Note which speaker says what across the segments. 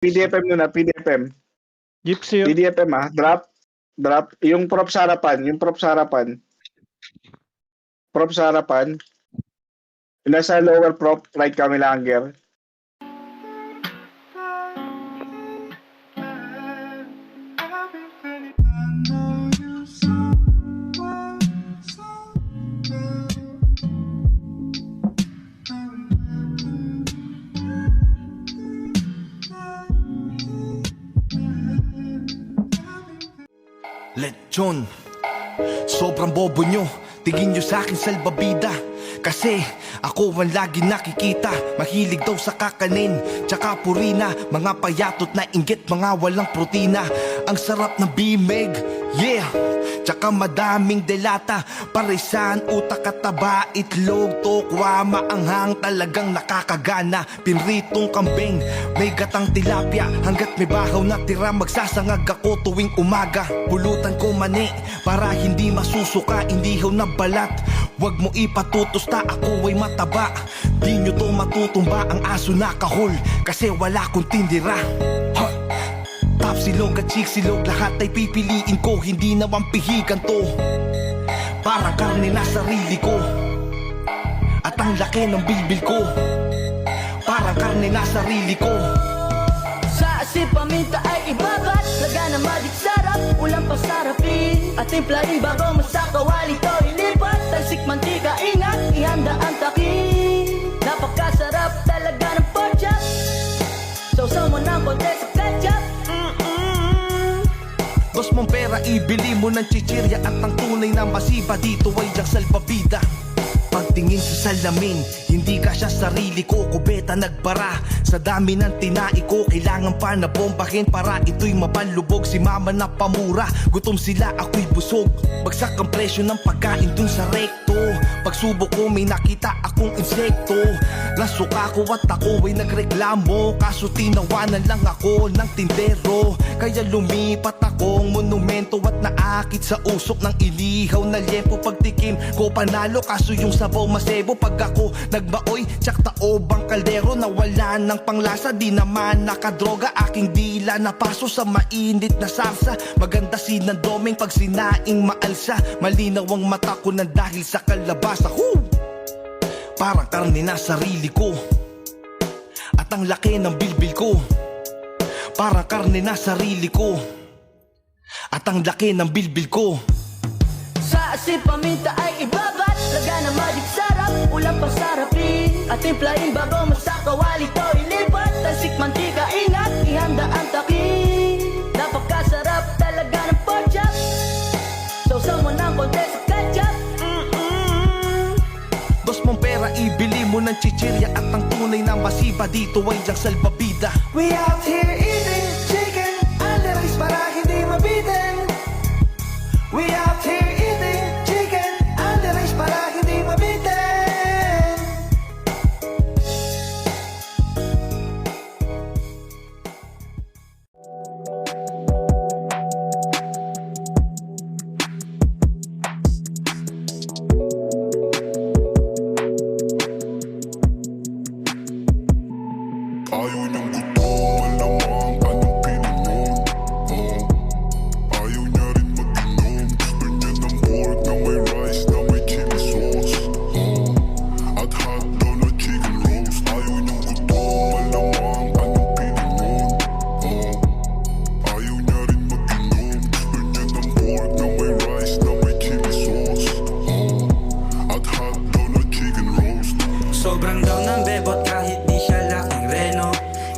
Speaker 1: PDFM muna, PDFM.
Speaker 2: Gypsy.
Speaker 1: PDFM drop. Yung prop sa harapan. Prop sa harapan. Nasa lower prop, right camera hanger.
Speaker 3: Lechon, sobrang bobo nyo. Tingin nyo sa'kin salbabida. Kasi ako ang lagi nakikita. Mahilig daw sa kakanin, tsaka purina. Mga payatot na inggit, mga walang protina. Ang sarap ng bimig, yeah. Tsaka madaming delata. Parisan, utak at taba, itlog, tokwa, maanghang, talagang nakakagana. Pinritong kambing, may gatang tilapia. Hanggat may bahaw na tira, magsasangag ako tuwing umaga. Pulutan ko mani, para hindi masusuka, indihaw na balat. Huwag mo ipatutusta, ako ay mataba. Di nyo to matutumba, ang aso na kahol, kasi wala kong tindira. Top silog at chick silog, lahat ay pipiliin ko. Hindi naman pihigan to, parang karne na sarili ko. At ang laki ng bilbil ko, parang karne na sarili ko.
Speaker 4: Sa asin paminta ay ibabat, laga na magic sarap, ulang pasarapin. At timplahin bago masakawali to ilipat. Talsik mantika, ingat, ihanda ang takin. Napakasarap talaga ng pork chop. Sausaw mo ng konti sa ketchup.
Speaker 3: Dos mong pera, ibili mo ng chichirya. At ang tunay na masiba dito ay diyang salbabida. Pagtingin sa salamin, hindi ka siya sarili ko. Kubeta nagbara, sa dami ng tinai ko. Kailangan pa na bombahin para ito'y mapanlubog. Si mama na pamura, gutom sila, ako'y busog. Bagsak ang presyo ng pagkain dun sa rekto. Pagsubok ko may nakita akong insekto. Nasuka ko at ako ay nagreklamo. Kaso tinawanan lang ako ng tindero. Kaya lumipat akong monumento at naakit sa usok ng ilihaw na liempo. Pagtikim ko panalo, kaso yung sabaw masebo. Pag ako nagbaoy, tsak taobang kaldero. Nawala ng panglasa, di naman nakadroga. Aking dila napaso sa mainit na sarsa. Maganda sinandoming pag sinaing maalsa. Malinaw ang mata ko na dahil sa kalabasa. Parang karne na sarili ko. At ang laki ng bilbil ko, parang karne na sarili ko. At ang laki ng bilbil ko.
Speaker 4: Sa asin paminta ay ibabat, laga na magic sarap, ulang pasarapin. At timplahin bago masakawali to ilipat. Talsik mantika, ingat, ihanda ang takin. Napakasarap talaga ng pork chop. Sausaw mo ng konti sa ketchup.
Speaker 3: Dos mong pera, ibili mo ng chichirya. At ang tunay na masiba dito ay diyang salbabida.
Speaker 5: We out here eating chicken and the rice para hindi mabitin. We out here eating chicken and the rice para hindi mabitin.
Speaker 6: Ayaw niyang gutom, malamang anong piling nun. Ayaw niya rin mag-inom. Gusto niya ng pork na may rice na may chili sauce. At hotdog na chicken roast. Ayaw niyang gutom, malamang anong piling nun. Ayaw niya rin mag-inom. Gusto niya ng pork na may rice na may chili sauce. At hotdog na chicken roast.
Speaker 7: Sobrang daw ng bebot kahit di siya laking reno.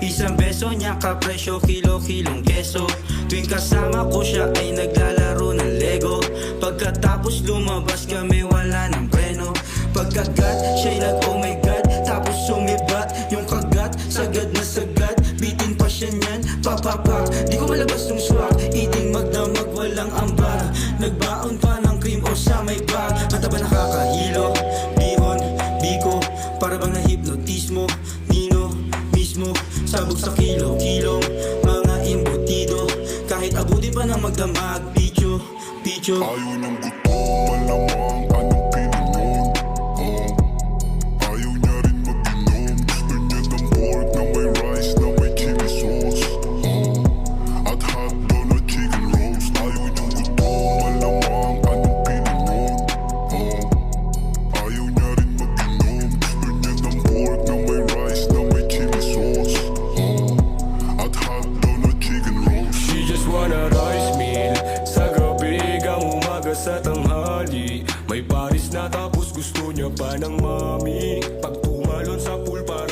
Speaker 7: Isang beso niya kapresyo, kilo-kilong keso. Tuwing kasama ko siya ay naglalaro ng Lego. Pagkatapos lumabas kami wala ng preno. Pagkagat siya'y nag oh my god, tapos sumibat. Yung kagat, sagad na sagad, bitin pa siya niyan, papapak. Di ko malabas ng swak, eating magdamag walang ambag. Nagbaon pa ng cream o sa may bag. Ang taba nakakahilo, bihon, biko, para bang nahipnotismo. Nino mismo, sabog sa kilo-kilong mga imbutido. Kahit abuti pa ng magdamag, picho, picho.
Speaker 6: Ayaw niyang gutom, malamang anong piling nun. Ayaw niya rin mag-inom. Gusto niya ng pork na may rice na may chili sauce.
Speaker 2: Tapos gusto niya pa ng mami. Pag tumalon sa pool para